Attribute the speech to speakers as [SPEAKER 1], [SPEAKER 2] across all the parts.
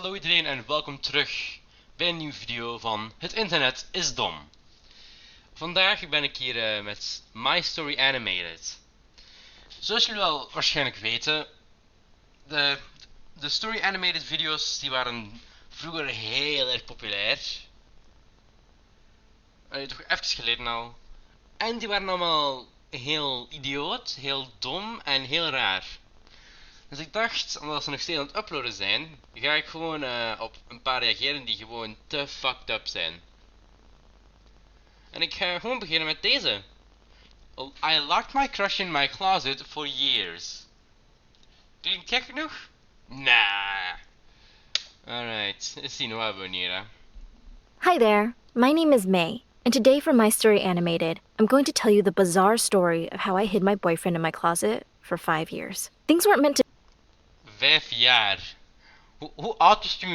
[SPEAKER 1] Hallo iedereen en welkom terug bij een nieuwe video van Het internet is dom. Vandaag ben ik hier met My Story Animated. Zoals jullie wel waarschijnlijk weten, de Story Animated video's die waren vroeger heel erg populair. Toch even geleden al. En die waren allemaal heel idioot, heel dom en heel raar. Dus ik dacht, omdat ze nog steeds aan het uploaden zijn, ga ik gewoon op een paar reageren die gewoon te fucked up zijn. En ik ga gewoon beginnen met deze. I locked my crush in my closet for years. Klinkt gek genoeg? Nah. Alright, eens zien wat hebben we hier. Hè?
[SPEAKER 2] Hi there, my name is May, and today for My Story Animated, I'm going to tell you the bizarre story of how I hid my boyfriend in my closet for 5 years. Things weren't meant to
[SPEAKER 1] 5 jaar. Hoe oud was toen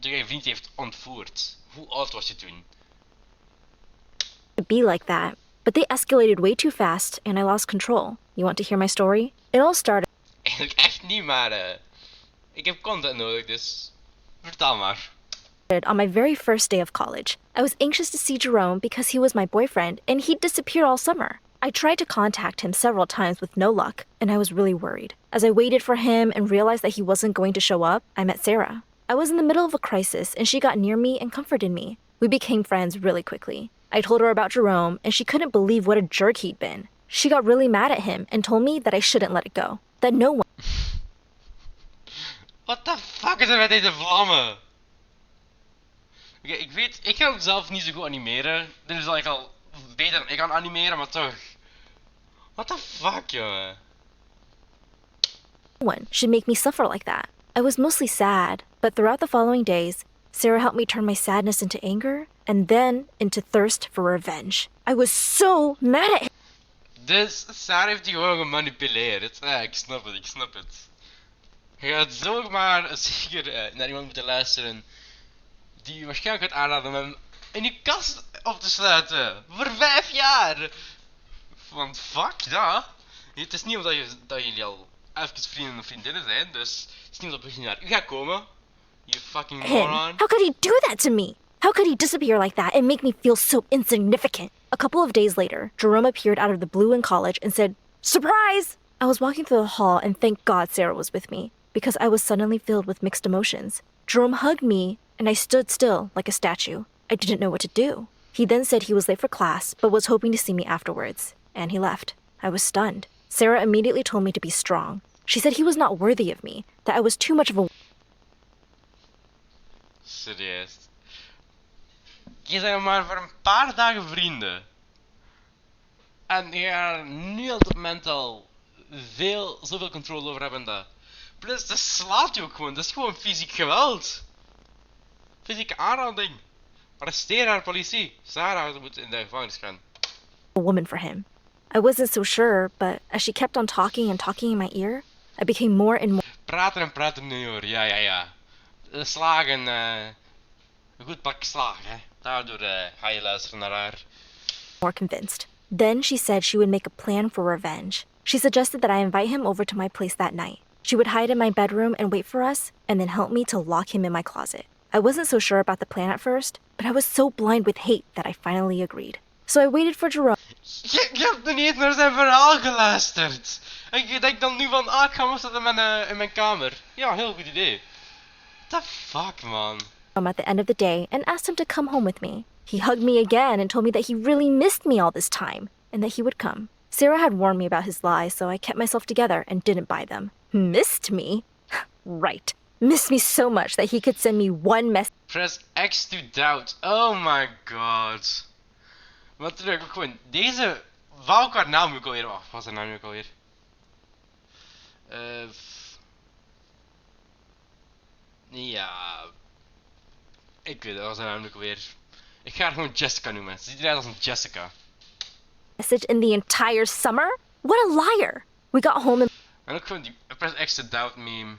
[SPEAKER 1] je vriend heeft ontvoerd? Hoe oud was je toen?
[SPEAKER 2] be like that, but they escalated way too fast and I lost control. You want to hear my story? It all started
[SPEAKER 1] Eigenlijk echt niet, maar ik heb content nodig, dus vertel maar.
[SPEAKER 2] on my very first day of college. I was anxious to see Jerome because he was my boyfriend and he'd disappeared all summer. I tried to contact him several times with no luck, and I was really worried. As I waited for him and realized that he wasn't going to show up, I met Sarah. I was in the middle of a crisis and she got near me and comforted me. We became friends really quickly. I told her about Jerome and she couldn't believe what a jerk he'd been. She got really mad at him and told me that I shouldn't let it go. That no one
[SPEAKER 1] What the fuck is er met deze vlammen? Oké, ik weet, ik kan zelf niet zo goed animeren. Dit is eigenlijk al beter dan ik kan animeren, maar toch. What the fuck, jongen?
[SPEAKER 2] should make me suffer like that. I was mostly sad, but throughout the following days, Sarah helped me turn my sadness into anger and then into thirst for revenge. I was so mad at him.
[SPEAKER 1] Dus Sarah heeft die gewoon gemanipuleerd. Ik snap het, ik snap het. Je gaat zomaar zeker naar iemand moeten luisteren die je waarschijnlijk gaat aanraden om hem in je kast op te sluiten. Voor 5 jaar! Want fuck dat. Het is niet omdat jullie al even vrienden of vriendinnen zijn, dus het is niet omdat ik naar u ga komen. You fucking moron.
[SPEAKER 2] How could he do that to me? How could he disappear like that and make me feel so insignificant? A couple of days later, Jerome appeared out of the blue in college and said, "Surprise!" I was walking through the hall and thank God Sarah was with me, because I was suddenly filled with mixed emotions. Jerome hugged me and I stood still like a statue. I didn't know what to do. He then said he was late for class but was hoping to see me afterwards, and he left. I was stunned. Sarah immediately told me to be strong. She said he was not worthy of me, that I was too much of a
[SPEAKER 1] Serieus. Je zijn maar voor een paar dagen vrienden. En je gaat er nu op het moment al zoveel controle over hebben dat. Plus, dat slaat je ook gewoon. Dat is gewoon fysiek geweld. Fysieke aanranding. Arresteer haar, politie. Sarah moet in de gevangenis gaan.
[SPEAKER 2] woman for him. I wasn't so sure, but as she kept on talking and talking in my ear, I became more and
[SPEAKER 1] Praten en praten nu hoor. Ja. Slagen, een goed pak slagen, hè. Daardoor ga je luisteren naar haar.
[SPEAKER 2] more convinced. Then she said she would make a plan for revenge. She suggested that I invite him over to my place that night. She would hide in my bedroom and wait for us, and then help me to lock him in my closet. I wasn't so sure about the plan at first, but I was so blind with hate that I finally agreed. So I waited for Jerome.
[SPEAKER 1] Je hebt nog niet naar zijn verhaal geluisterd. En je denkt dan nu van, ik ga hem zetten in mijn kamer. Ja, heel goed idee. What the fuck, man?
[SPEAKER 2] At the end of the day and asked him to come home with me. He hugged me again and told me that he really missed me all this time and that he would come. Sarah had warned me about his lies, so I kept myself together and didn't buy them. Missed me? Right. Missed me so much that he could send me one message.
[SPEAKER 1] Press X to doubt. Oh my god. Wat terug, ook gewoon. Deze. Welke naam moet ik alweer? Wat was zijn naam ook alweer? Ja. Ik weet het, wat was zijn naam ook alweer? Ik ga haar gewoon Jessica noemen. Ze ziet eruit als een Jessica.
[SPEAKER 2] Message in the entire summer? What a liar! We got home and
[SPEAKER 1] En ook gewoon die Press X to doubt meme.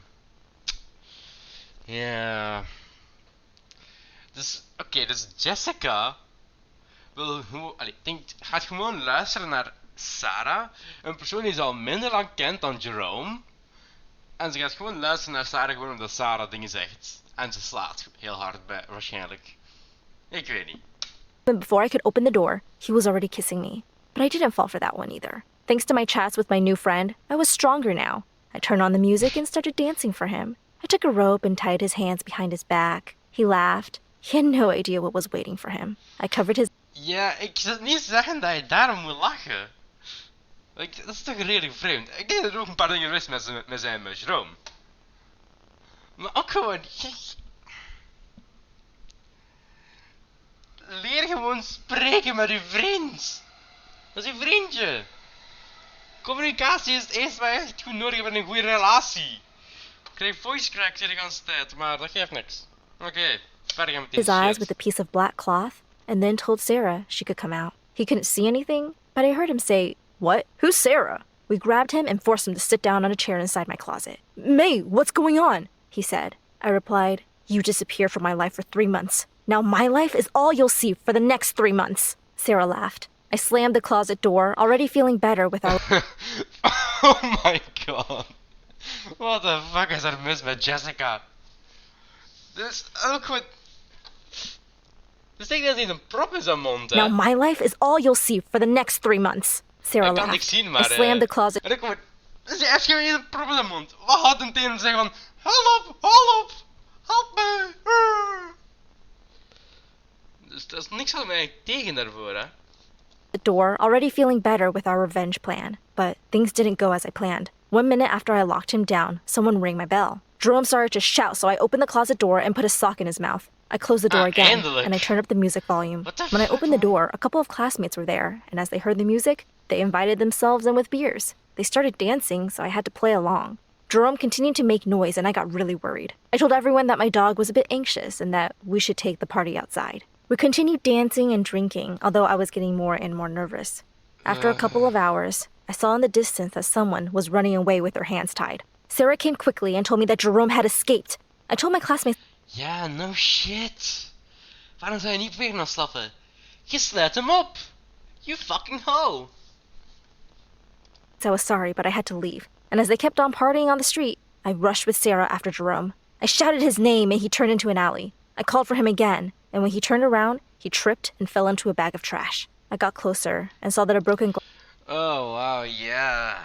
[SPEAKER 1] Ja. Dus, oké, dus Jessica wil gewoon, gaat gewoon luisteren naar Sarah, een persoon die ze al minder lang kent dan Jerome. En ze gaat gewoon luisteren naar Sarah gewoon omdat Sarah dingen zegt. En ze slaat heel hard bij, waarschijnlijk. Ik weet niet.
[SPEAKER 2] And before I could open the door, he was already kissing me. But I didn't fall for that one either. Thanks to my chats with my new friend, I was stronger now. I turned on the music and started dancing for him. I took a rope and tied his hands behind his back. He laughed. He had no idea what was waiting for him. I covered his...
[SPEAKER 1] Ja, ik zou niet zeggen dat je daarom moet lachen. Dat is toch redelijk vreemd. Ik denk dat er ook een paar dingen mis met zijn Jerome. Maar ook gewoon... Leer gewoon spreken met uw vriend. Dat is uw vriendje. Communicatie is het eerste wat je echt goed nodig hebt in een goede relatie. Ik krijg voice cracks de hele tijd, maar dat geeft niks. Oké, verder gaan we met
[SPEAKER 2] his eyes with a piece of black cloth and then told Sarah she could come out. He couldn't see anything, but I heard him say, "What? Who's Sarah?" We grabbed him and forced him to sit down on a chair inside my closet. "May, what's going on?" he said. I replied, "You disappeared from my life for 3 months. Now my life is all you'll see for the next 3 months." Sarah laughed. I slammed the closet door, already feeling better with our...
[SPEAKER 1] Oh my god. What the fuck is er mis met Jessica? Dus ook goed. Dus denk dat hij een prop in zijn mond, hè?
[SPEAKER 2] Now my life is all you'll see for the next 3 months. Sarah
[SPEAKER 1] Ik kan
[SPEAKER 2] laughed.
[SPEAKER 1] niks zien, maar...
[SPEAKER 2] I slammed the closet...
[SPEAKER 1] En ik word... Dus hij heeft gewoon een prop in zijn mond. Wat had een tegen hem zeggen van... Help! Help! Help me! Dus dat is niks aan mij tegen daarvoor, hè?
[SPEAKER 2] The door, already feeling better with our revenge plan. But things didn't go as I planned. 1 minute after I locked him down, someone rang my bell. Jerome started to shout, so I opened the closet door and put a sock in his mouth. I closed the door again,
[SPEAKER 1] eindelijk.
[SPEAKER 2] and I turned up the music volume.
[SPEAKER 1] What the
[SPEAKER 2] When I
[SPEAKER 1] fuck,
[SPEAKER 2] opened the
[SPEAKER 1] man?
[SPEAKER 2] door, a couple of classmates were there, and as they heard the music, they invited themselves in with beers. They started dancing, so I had to play along. Jerome continued to make noise, and I got really worried. I told everyone that my dog was a bit anxious and that we should take the party outside. We continued dancing and drinking, although I was getting more and more nervous. After a couple of hours, I saw in the distance that someone was running away with their hands tied. Sarah came quickly and told me that Jerome had escaped. I told my classmates...
[SPEAKER 1] Ja, no shit. Waarom zou je niet weer gaan slappen? Je sluit hem op. You fucking hoe.
[SPEAKER 2] I was sorry, but I had to leave. And as they kept on partying on the street, I rushed with Sarah after Jerome. I shouted his name and he turned into an alley. I called for him again, and when he turned around, he tripped and fell into a bag of trash. I got closer and saw that a broken
[SPEAKER 1] Oh, wow, yeah.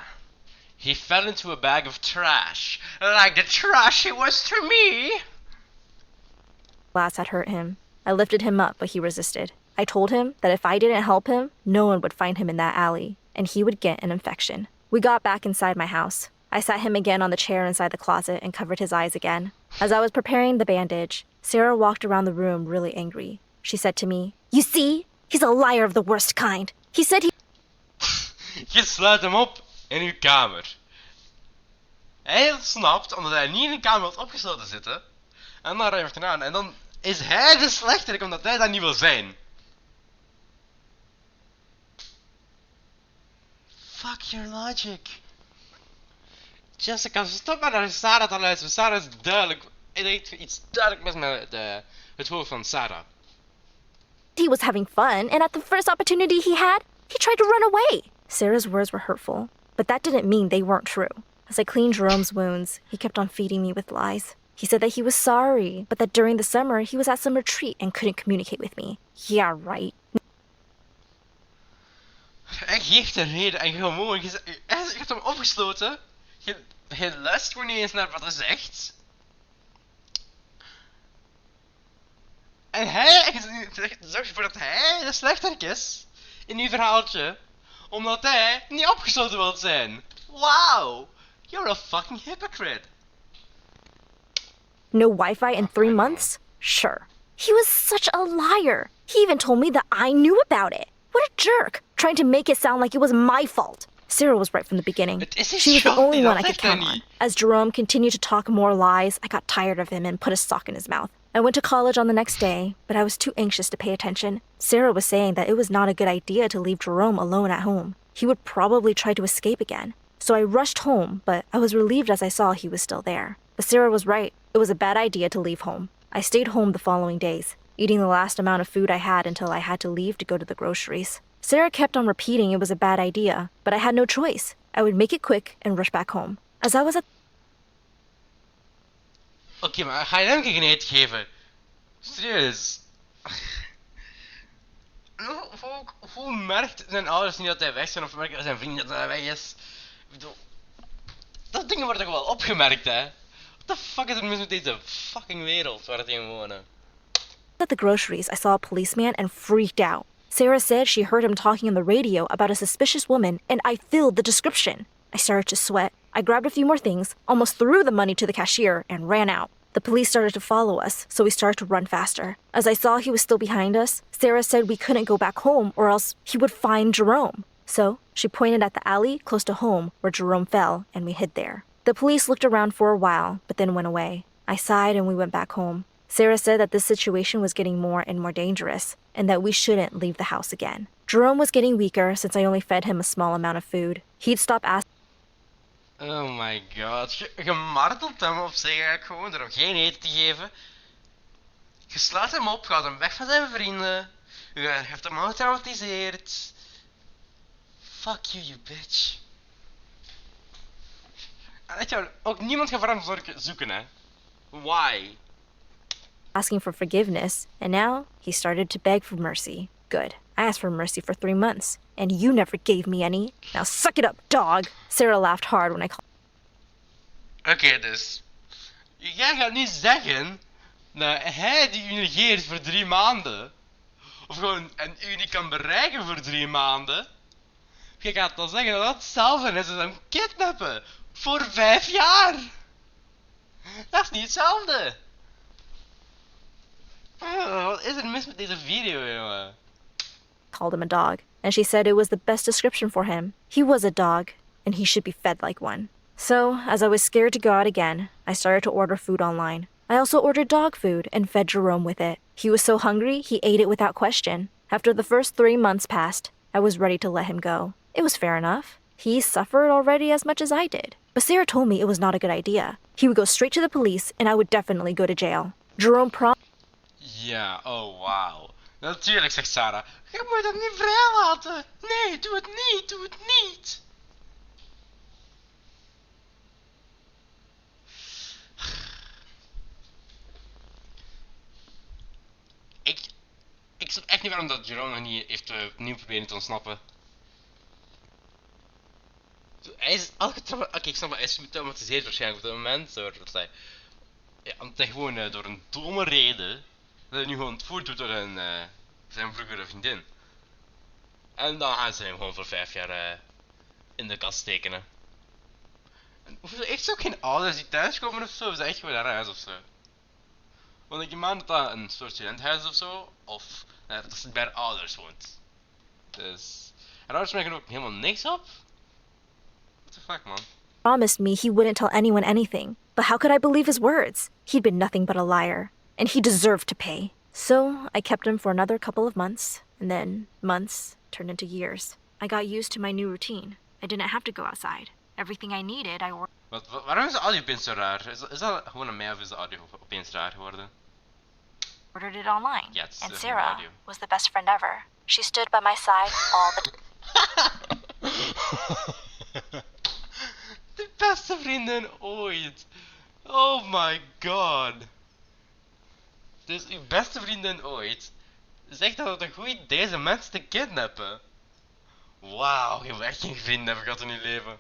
[SPEAKER 1] He fell into a bag of trash. Like the trash it was to me.
[SPEAKER 2] glass had hurt him. I lifted him up, but he resisted. I told him that if I didn't help him, no one would find him in that alley, and he would get an infection. We got back inside my house. I sat him again on the chair inside the closet and covered his eyes again. As I was preparing the bandage, Sarah walked around the room really angry. She said to me, "You see? He's a liar of the worst kind. He said he..."
[SPEAKER 1] Je sluit hem op in uw kamer. Hij snapt, omdat hij niet in een kamer wilt opgesloten zitten. En dan rijdt hij aan. En dan is hij de slechterik, omdat hij dat niet wil zijn. Fuck your logic. Jessica, stop maar naar Sarah te luisteren. Sarah is duidelijk. Ik denk iets duidelijk mis met het hoofd van Sarah.
[SPEAKER 2] He was having fun, and at the first opportunity he had, he tried to run away. Sarah's words were hurtful, but that didn't mean they weren't true. As I cleaned Jerome's wounds, he kept on feeding me with lies. He said that he was sorry, but that during the summer he was at some retreat and couldn't communicate with me. Yeah, right.
[SPEAKER 1] Hij geeft een reden en gewoon, je hebt hem opgesloten. Je luistert gewoon niet eens naar wat hij zegt. En hij zorgt ervoor dat hij de slechterik is in uw verhaaltje, omdat hij niet opgesloten wil zijn. Wow, you're a fucking hypocrite.
[SPEAKER 2] No Wi-Fi in 3 months? Sure. He was such a liar. He even told me that I knew about it. What a jerk, trying to make it sound like it was my fault. Sarah was right from the beginning. She was the only one I could count on. As Jerome continued to talk more lies, I got tired of him and put a sock in his mouth. I went to college on the next day, but I was too anxious to pay attention. Sarah was saying that it was not a good idea to leave Jerome alone at home. He would probably try to escape again. So I rushed home, but I was relieved as I saw he was still there. But Sarah was right. It was a bad idea to leave home. I stayed home the following days, eating the last amount of food I had until I had to leave to go to the groceries. Sarah kept on repeating it was a bad idea, but I had no choice. I would make it quick and rush back home. As I was at...
[SPEAKER 1] Oké, maar ga je hem geen eten geven? Serieus. Hoe merkt zijn ouders niet dat hij weg zijn of merken zijn vrienden dat hij weg is? Ik bedoel, dat dingen worden toch wel opgemerkt, hè? What the fuck is er mis met deze fucking wereld waar we in wonen?
[SPEAKER 2] At the groceries, I saw a policeman and freaked out. Sarah said she heard him talking on the radio about a suspicious woman, and I filled the description. I started to sweat. I grabbed a few more things, almost threw the money to the cashier, and ran out. The police started to follow us, so we started to run faster. As I saw he was still behind us, Sarah said we couldn't go back home or else he would find Jerome. So she pointed at the alley close to home where Jerome fell, and we hid there. The police looked around for a while, but then went away. I sighed and we went back home. Sarah said that this situation was getting more and more dangerous, and that we shouldn't leave the house again. Jerome was getting weaker since I only fed him a small amount of food. He'd stop asking.
[SPEAKER 1] Oh my god, je martelt hem op zich eigenlijk gewoon door hem geen eten te geven. Je slaat hem op, gaat hem weg van zijn vrienden. Je hebt hem al getraumatiseerd. Fuck you, you bitch. En weet je, ook niemand gaat voor hem zoeken, hè. Why?
[SPEAKER 2] Asking for forgiveness, and now he started to beg for mercy. Good. I asked for mercy for 3 months, and you never gave me any. Now suck it up, dog! Sarah laughed hard when I called.
[SPEAKER 1] Oké, dus. Jij gaat niet zeggen dat hij die u negeert voor 3 maanden. Of gewoon en u niet kan bereiken voor 3 maanden. Je gaat dan zeggen dat dat hetzelfde is als hem kidnappen. Voor 5 jaar. Dat is niet hetzelfde. Wat is er mis met deze video, jongen?
[SPEAKER 2] Called him a dog, and she said it was the best description for him. He was a dog, and he should be fed like one. So, as I was scared to go out again, I started to order food online. I also ordered dog food and fed Jerome with it. He was so hungry, he ate it without question. After the first 3 months passed, I was ready to let him go. It was fair enough. He suffered already as much as I did. But Sarah told me it was not a good idea. He would go straight to the police, and I would definitely go to jail. Jerome promised.
[SPEAKER 1] Ja, oh wauw. Natuurlijk, zegt Sarah. Je moet hem niet vrijlaten. Nee, doe het niet, doe het niet. Ik snap echt niet waarom dat Jerome nog niet heeft opnieuw proberen te ontsnappen. Hij is oké, ik snap dat hij is getraumatiseerd waarschijnlijk op dat moment. Zodat hij, ja, omdat hij gewoon door een domme reden dat hij nu gewoon ontvoerd wordt door zijn vroegere vriendin. En dan gaan ze hem gewoon voor 5 jaar in de kast tekenen. En hoeveel heeft ze ook geen ouders die thuiskomen ofzo? Of is dat echt gewoon haar huis ofzo? Want ik neem aan dat dat een soort studentenhuis is ofzo. Of dat ze bij haar ouders woont. Dus. Haar ouders merken ook helemaal niks op. What the fuck, man?
[SPEAKER 2] Promised me he wouldn't tell anyone anything. But how could I believe his words? He'd been nothing but a liar. And he deserved to pay. So I kept him for another couple of months. And then months turned into years. I got used to my new routine. I didn't have to go outside. Everything I needed, I ordered.
[SPEAKER 1] Waarom is de audio opeens zo raar? Is dat gewoon aan mij of is de audio opeens raar geworden?
[SPEAKER 2] Ordered it online.
[SPEAKER 1] Ja, het is
[SPEAKER 2] and
[SPEAKER 1] de
[SPEAKER 2] Sarah
[SPEAKER 1] audio.
[SPEAKER 2] was the best friend ever. She stood by my side all the
[SPEAKER 1] De beste vriendin ooit. Oh my god. Dus uw beste vriendin ooit zegt dat het een goed idee is om mensen te kidnappen. Wauw, je hebt echt geen vrienden heb ik gehad in je leven.